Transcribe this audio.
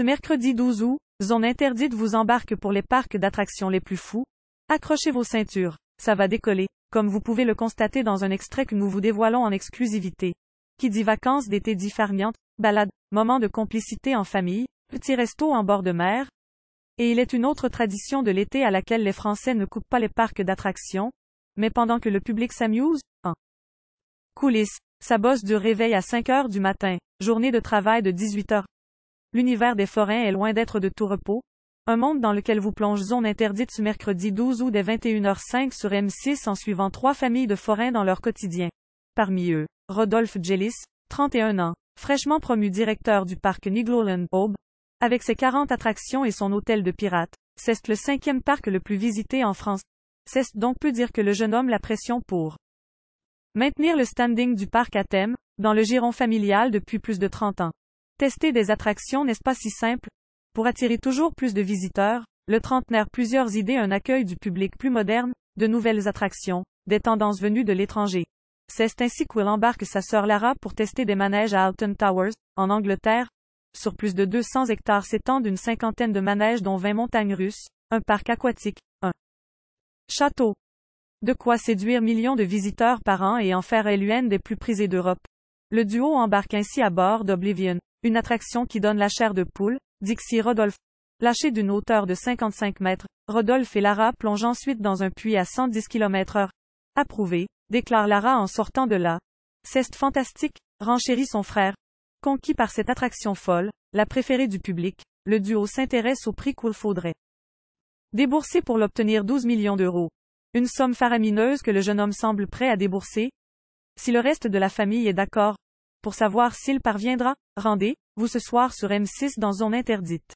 Ce mercredi 12 août, Zone Interdite vous embarque pour les parcs d'attractions les plus fous. Accrochez vos ceintures, ça va décoller, comme vous pouvez le constater dans un extrait que nous vous dévoilons en exclusivité. Qui dit vacances d'été dit farniente, balade, moment de complicité en famille, petit resto en bord de mer. Et il est une autre tradition de l'été à laquelle les Français ne coupent pas les parcs d'attractions, mais pendant que le public s'amuse, en coulisses, ça bosse du réveil à 5 heures du matin, journée de travail de 18 heures. L'univers des forains est loin d'être de tout repos. Un monde dans lequel vous plonge Zone Interdite ce mercredi 12 août dès 21h05 sur M6 en suivant 3 familles de forains dans leur quotidien. Parmi eux, Rodolphe Djellis, 31 ans, fraîchement promu directeur du parc Nigloland Aube, avec ses 40 attractions et son hôtel de pirates. C'est le 5e parc le plus visité en France. C'est donc peu dire que le jeune homme la pression pour maintenir le standing du parc à thème, dans le giron familial depuis plus de 30 ans. Tester des attractions n'est-ce pas si simple? Pour attirer toujours plus de visiteurs, le trentenaire plusieurs idées un accueil du public plus moderne, de nouvelles attractions, des tendances venues de l'étranger. C'est ainsi qu'il embarque sa sœur Lara pour tester des manèges à Alton Towers, en Angleterre. Sur plus de 200 hectares s'étendent une cinquantaine de manèges dont 20 montagnes russes, un parc aquatique, un château. De quoi séduire millions de visiteurs par an et en faire l'une des plus prisées d'Europe. Le duo embarque ainsi à bord d'Oblivion, une attraction qui donne la chair de poule, Dixie Rodolphe. Lâché d'une hauteur de 55 mètres, Rodolphe et Lara plongent ensuite dans un puits à 110 km/h. Approuvé, déclare Lara en sortant de là. C'est fantastique, renchérit son frère. Conquis par cette attraction folle, la préférée du public, le duo s'intéresse au prix qu'il faudrait débourser pour l'obtenir 12 millions d'euros. Une somme faramineuse que le jeune homme semble prêt à débourser. Si le reste de la famille est d'accord. Pour savoir s'il parviendra, rendez-vous ce soir sur M6 dans Zone Interdite.